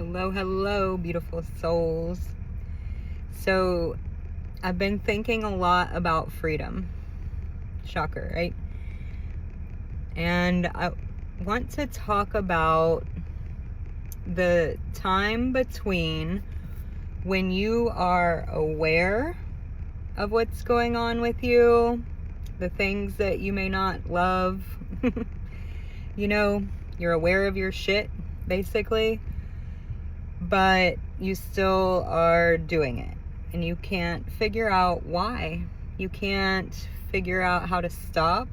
Hello, hello, beautiful souls. So, I've been thinking a lot about freedom. Shocker, right? And I want to talk about the time between when you are aware of what's going on with you, the things that you may not love. You're aware of your shit, basically, but you still are doing it and you can't figure out why. You can't figure out how to stop.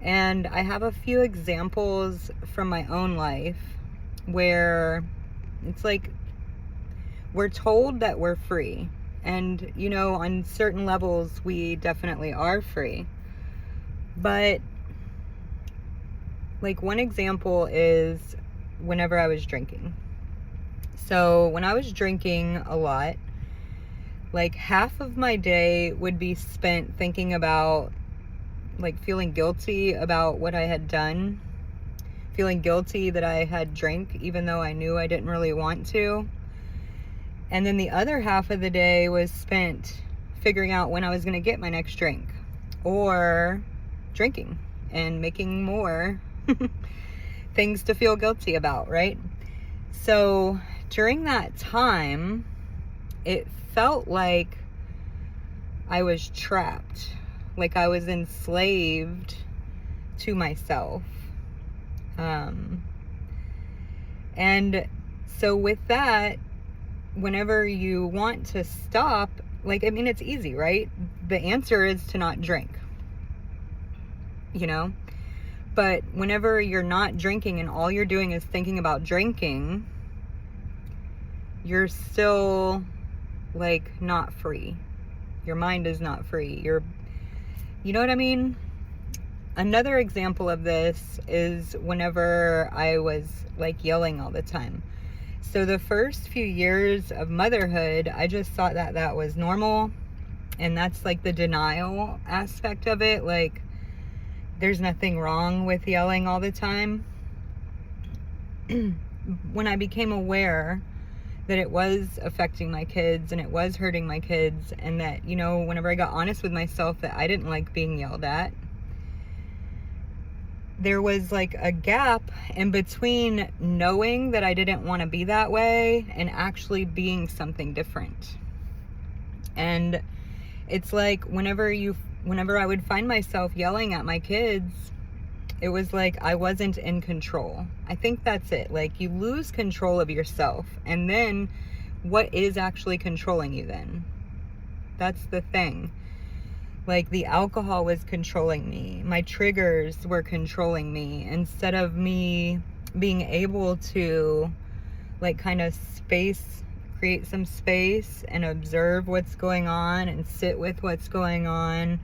And I have a few examples from my own life where it's like we're told that we're free. And, on certain levels, we definitely are free. But, like, one example is whenever I was drinking. So when I was drinking a lot, like half of my day would be spent thinking about, like, feeling guilty about what I had done, feeling guilty that I had drank even though I knew I didn't really want to. And then the other half of the day was spent figuring out when I was going to get my next drink, or drinking and making more things to feel guilty about, right? So during that time, it felt like I was trapped, like I was enslaved to myself. And so with that, whenever you want to stop, it's easy, right? The answer is to not drink, But whenever you're not drinking and all you're doing is thinking about drinking, you're still, not free. Your mind is not free. You know what I mean? Another example of this is whenever I was, yelling all the time. So the first few years of motherhood, I just thought that that was normal. And that's, the denial aspect of it. There's nothing wrong with yelling all the time. When I became aware that it was affecting my kids and it was hurting my kids, and that, whenever I got honest with myself that I didn't like being yelled at, there was a gap in between knowing that I didn't want to be that way and actually being something different. And it's whenever I would find myself yelling at my kids, it was like I wasn't in control. I think that's it. You lose control of yourself. And then what is actually controlling you then? That's the thing. The alcohol was controlling me. My triggers were controlling me, instead of me being able to kind of create some space and observe what's going on and sit with what's going on,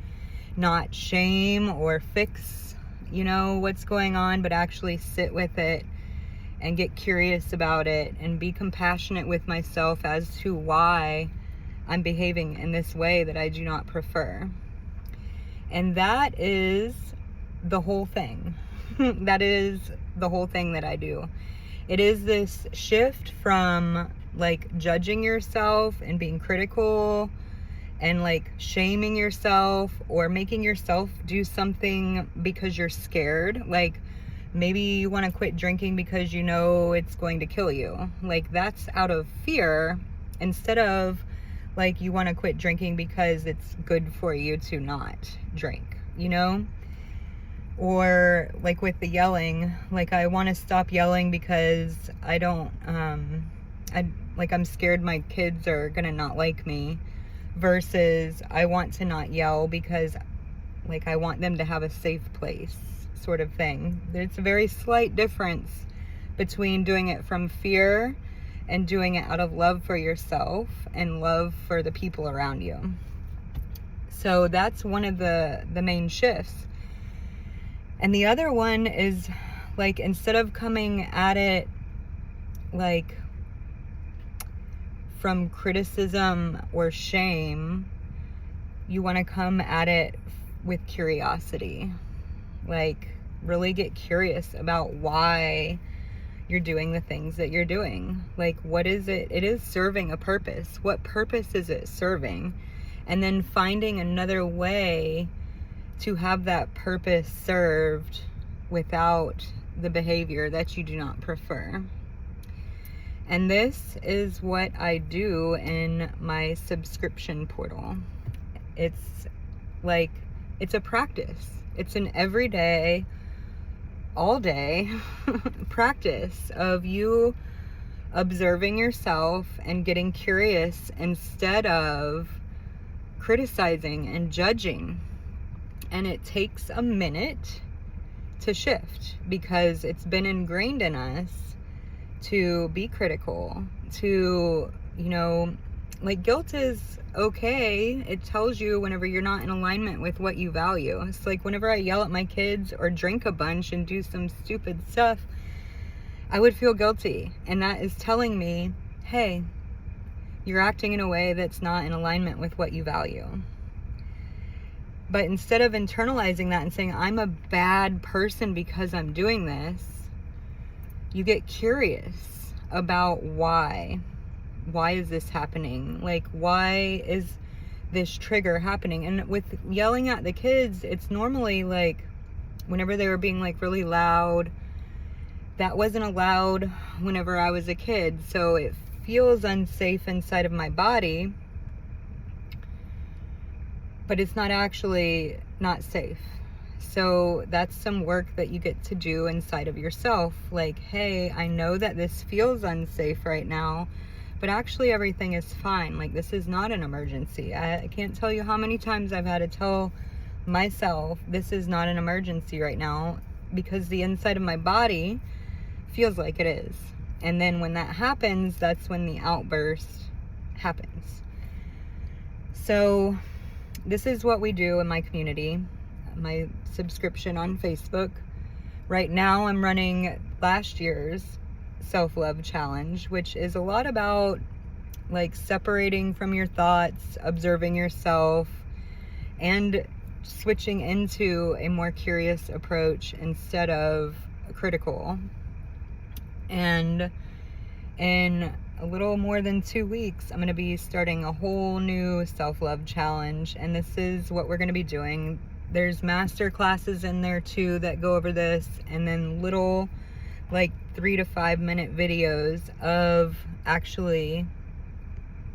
not shame or fix, what's going on, but actually sit with it and get curious about it and be compassionate with myself as to why I'm behaving in this way that I do not prefer. And that is the whole thing. That is the whole thing that I do. It is this shift from judging yourself and being critical and shaming yourself or making yourself do something because you're scared. Maybe you want to quit drinking because you know it's going to kill you. That's out of fear, instead of you want to quit drinking because it's good for you to not drink, Or with the yelling, I want to stop yelling because I don't, I'm scared my kids are gonna not like me, versus I want to not yell because I want them to have a safe place, sort of thing. There's a very slight difference between doing it from fear and doing it out of love for yourself and love for the people around you. So that's one of the main shifts. And the other one is instead of coming at it from criticism or shame, you want to come at it with curiosity. Really get curious about why you're doing the things that you're doing. Like, what is it? It is serving a purpose. What purpose is it serving? And then finding another way to have that purpose served without the behavior that you do not prefer. And this is what I do in my subscription portal. It's like, it's a practice. It's an everyday, all day practice of you observing yourself and getting curious instead of criticizing and judging. And it takes a minute to shift because it's been ingrained in us to be critical, to, you know, like, guilt is okay. It tells you whenever you're not in alignment with what you value. It's like whenever I yell at my kids or drink a bunch and do some stupid stuff, I would feel guilty. And that is telling me, hey, you're acting in a way that's not in alignment with what you value. But instead of internalizing that and saying, I'm a bad person because I'm doing this, you get curious about why. Why is this happening? Like, why is this trigger happening? And with yelling at the kids, it's normally like whenever they were being like really loud, that wasn't allowed whenever I was a kid. So it feels unsafe inside of my body, but it's not actually not safe. So that's some work that you get to do inside of yourself. Like, hey, I know that this feels unsafe right now, but actually everything is fine. Like, this is not an emergency. I can't tell you how many times I've had to tell myself this is not an emergency right now, because the inside of my body feels like it is. And then when that happens, that's when the outburst happens. So this is what we do in my community, my subscription on Facebook. Right now I'm running last year's self-love challenge, which is a lot about like separating from your thoughts, observing yourself, and switching into a more curious approach instead of critical. And in a little more than 2 weeks, I'm going to be starting a whole new self-love challenge, and this is what we're going to be doing. There's master classes in there too that go over this, and then little like 3 to 5 minute videos of actually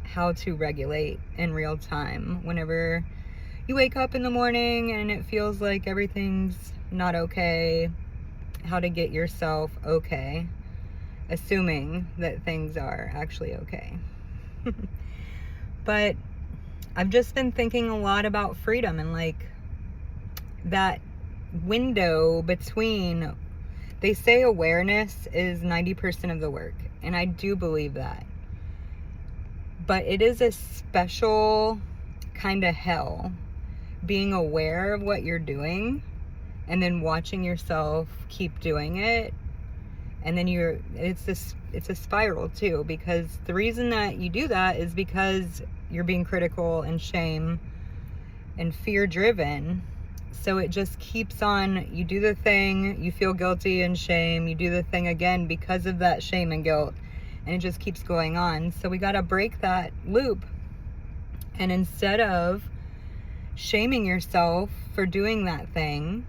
how to regulate in real time whenever you wake up in the morning and it feels like everything's not okay, how to get yourself okay, assuming that things are actually okay. But I've just been thinking a lot about freedom and like that window between, they say awareness is 90% of the work, and I do believe that, but it is a special kind of hell being aware of what you're doing and then watching yourself keep doing it. And then it's a spiral too, because the reason that you do that is because you're being critical and shame and fear driven. So it just keeps on. You do the thing, you feel guilty and shame, you do the thing again because of that shame and guilt, and it just keeps going on. So we got to break that loop. And instead of shaming yourself for doing that thing,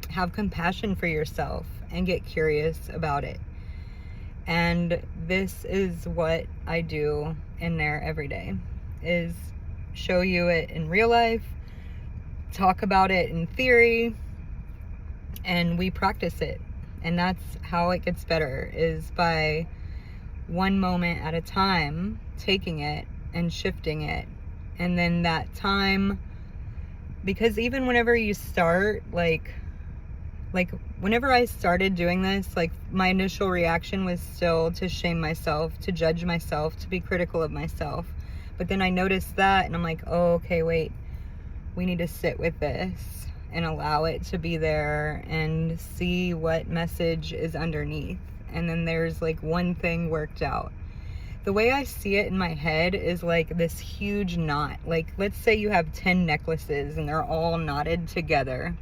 have compassion for yourself and get curious about it. And this is what I do in there every day, is show you it in real life, talk about it in theory, and we practice it. And that's how it gets better, is by one moment at a time, taking it and shifting it. And then that time, because even whenever you start, like whenever I started doing this, like my initial reaction was still to shame myself, to judge myself, to be critical of myself. But then I noticed that and I'm like, oh, okay, wait, we need to sit with this and allow it to be there and see what message is underneath. And then there's like one thing worked out. The way I see it in my head is like this huge knot. Like, let's say you have 10 necklaces and they're all knotted together.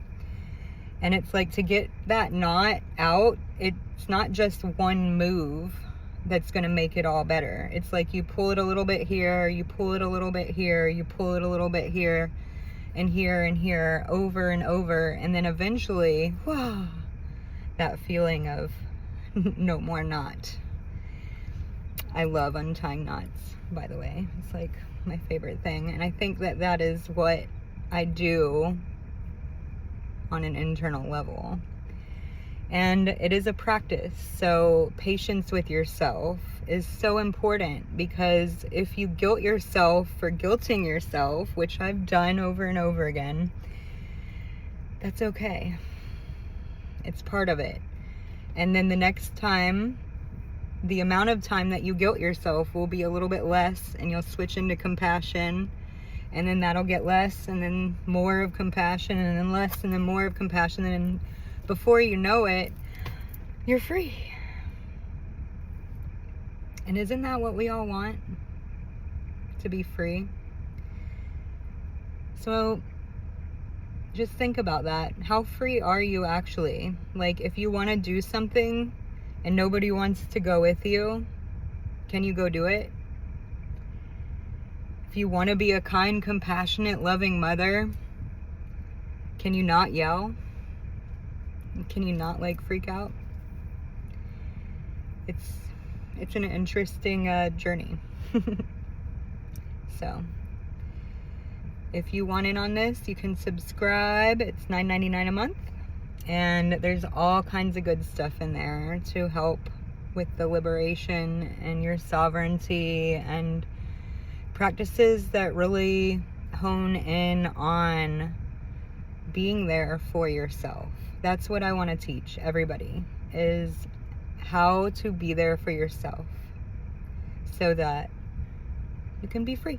And it's like, to get that knot out, it's not just one move that's going to make it all better. It's like you pull it a little bit here, you pull it a little bit here, you pull it a little bit here, and here and here, over and over. And then eventually, wow, that feeling of no more knot. I love untying knots, by the way. It's like my favorite thing. And I think that that is what I do on an internal level. And it is a practice. So patience with yourself is so important, because if you guilt yourself for guilting yourself, which I've done over and over again, that's okay. It's part of it. And then the next time, the amount of time that you guilt yourself will be a little bit less, and you'll switch into compassion, and then that'll get less, and then more of compassion, and then less, and then more of compassion, and before you know it, you're free. And isn't that what we all want? To be free? So just think about that. How free are you actually? Like, if you want to do something and nobody wants to go with you, can you go do it? If you want to be a kind, compassionate, loving mother, can you not yell? Can you not, like, freak out? It's an interesting journey. So if you want in on this, you can subscribe. It's $9.99 a month, and there's all kinds of good stuff in there to help with the liberation and your sovereignty, and practices that really hone in on being there for yourself. That's what I want to teach everybody, is how to be there for yourself so that you can be free.